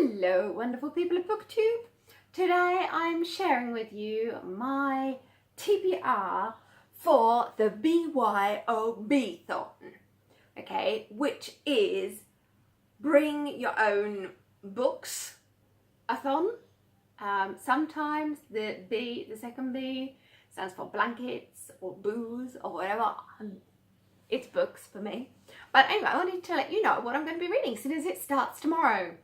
Hello wonderful people of BookTube. Today I'm sharing with you my TBR for the BYOBthon, okay, which is bring your own books-a-thon. Sometimes the second B stands for blankets or booze or whatever. It's books for me. But anyway, I wanted to let you know what I'm going to be reading as soon as it starts tomorrow.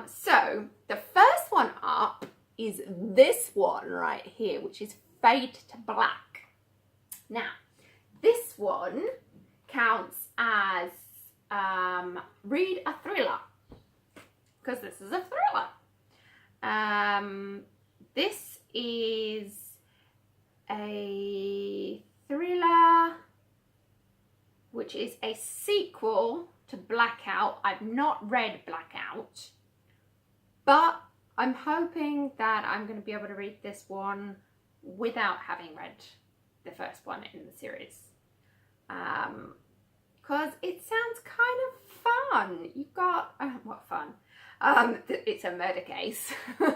So the first one up is this one right here, which is Fade to Black. Now, this one counts as read a thriller, because this is a thriller. This is a thriller which is a sequel to Blackout. I've not read Blackout, but I'm hoping that I'm going to be able to read this one without having read the first one in the series, because it sounds kind of fun. You've got, what fun? It's a murder case, so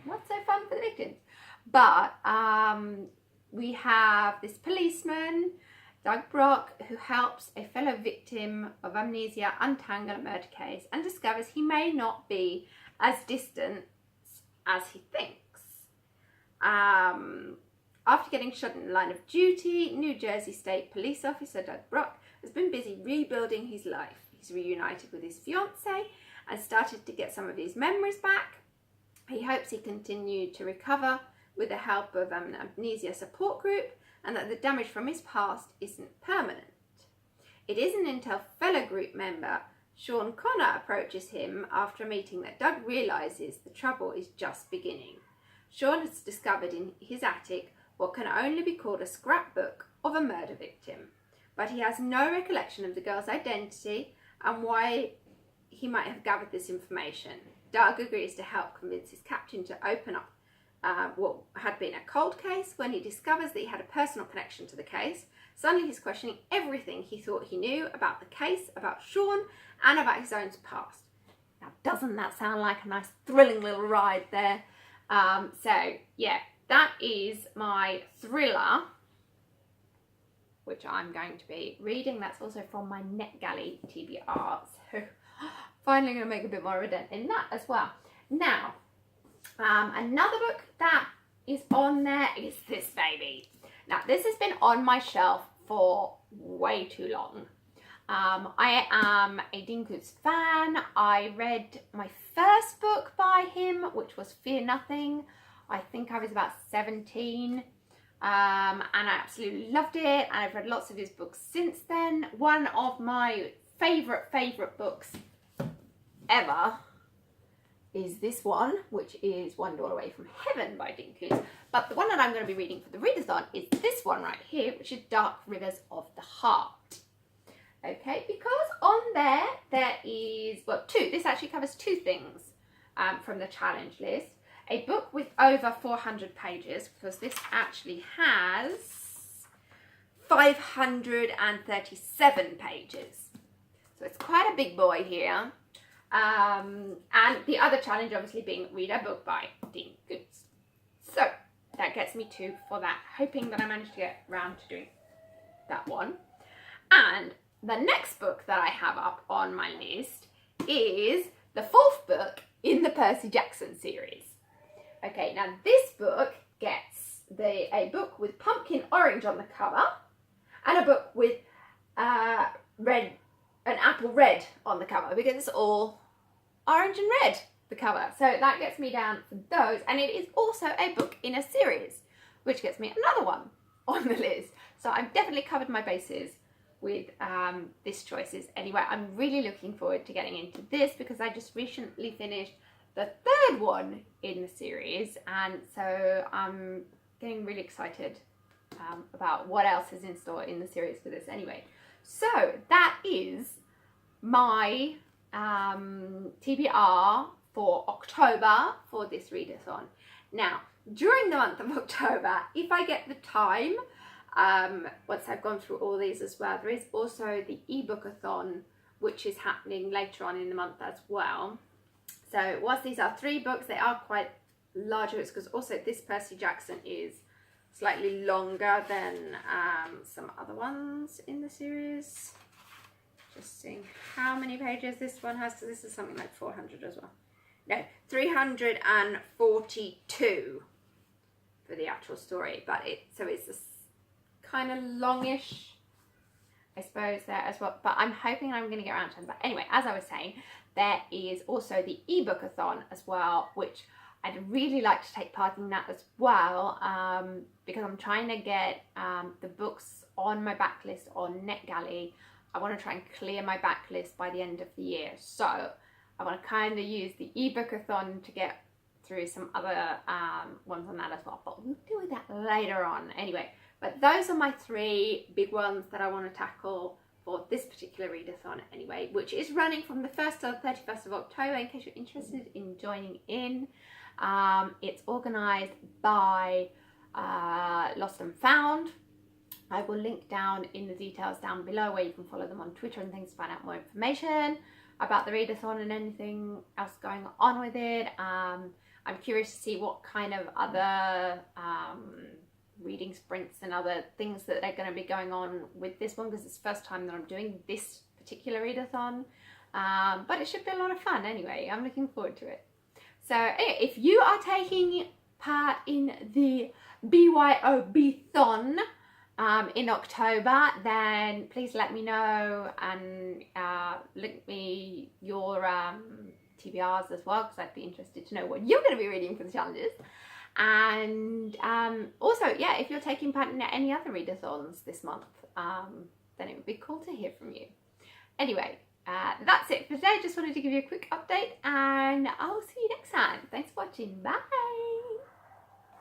not so fun for the victims, but we have this policeman, Doug Brock, who helps a fellow victim of amnesia untangle a murder case and discovers he may not be as distant as he thinks. After getting shot in the line of duty, New Jersey State Police Officer Doug Brock has been busy rebuilding his life. He's reunited with his fiancée and started to get some of his memories back. He hopes he continued to recover with the help of an amnesia support group, and that the damage from his past isn't permanent. It isn't until fellow group member Sean Connor approaches him after a meeting that Doug realises the trouble is just beginning. Sean has discovered in his attic what can only be called a scrapbook of a murder victim, but he has no recollection of the girl's identity and why he might have gathered this information. Doug agrees to help convince his captain to open up what had been a cold case. When he discovers that he had a personal connection to the case, suddenly he's questioning everything he thought he knew about the case, about Sean, and about his own past. Now, doesn't that sound like a nice thrilling little ride there? So yeah, that is my thriller, which I'm going to be reading. That's also from my NetGalley TBR, so finally going to make a bit more of a dent in that as well. Now, another book that is on there is this baby. Now, this has been on my shelf for way too long. I am a Dean Koontz fan. I read my first book by him, which was Fear Nothing. I think I was about 17, and I absolutely loved it, and I've read lots of his books since then. One of my favourite books ever is this one, which is One Door Away from Heaven by Dean Koontz. But the one that I'm going to be reading for the readathon is this one right here, which is Dark Rivers of the Heart. Okay, because on there is, well, this actually covers two things from the challenge list. A book with over 400 pages, because this actually has 537 pages. So it's quite a big boy here. And the other challenge obviously being read a book by Dean Koontz. So that gets me two for that, hoping that I manage to get around to doing that one. And the next book that I have up on my list is the fourth book in the Percy Jackson series. Okay, now this book gets a book with pumpkin orange on the cover and a book with an apple red on the cover, because it's all orange and red, the cover. So that gets me down for those. And it is also a book in a series, which gets me another one on the list. So I've definitely covered my bases with these choices. Anyway, I'm really looking forward to getting into this, because I just recently finished the third one in the series. And so I'm getting really excited about what else is in store in the series for this anyway. So that is my TBR for October for this readathon. Now, during the month of October, if I get the time, once I've gone through all these as well, there is also the ebook-a-thon, which is happening later on in the month as well. So whilst these are 3 books, they are quite larger. It's because also this Percy Jackson is slightly longer than some other ones in the series. Just seeing how many pages this one has, because this is something like 400 as well. No, 342 for the actual story, but it's a kind of longish, I suppose, there as well. But I'm hoping I'm going to get around to them. But anyway, as I was saying, there is also the ebook-a-thon as well, which I'd really like to take part in that as well, because I'm trying to get the books on my backlist on NetGalley. I want to try and clear my backlist by the end of the year. So I want to kind of use the ebook-a-thon to get through some other ones on that as well. But we'll deal with that later on. Anyway, but those are my 3 big ones that I want to tackle for this particular readathon anyway, which is running from the 1st to the 31st of October, in case you're interested in joining in. It's organised by Lost and Found. I will link down in the details down below where you can follow them on Twitter and things to find out more information about the readathon and anything else going on with it. I'm curious to see what kind of other reading sprints and other things that are going to be going on with this one, because it's the first time that I'm doing this particular readathon. But it should be a lot of fun anyway. I'm looking forward to it. So anyway, if you are taking part in the BYOBthon in October, then please let me know and link me your TBRs as well, because I'd be interested to know what you're going to be reading for the challenges. And also, yeah, if you're taking part in any other readathons this month, then it would be cool to hear from you. Anyway, that's it for today. Just wanted to give you a quick update, and I'll see you next time. Thanks for watching. Bye.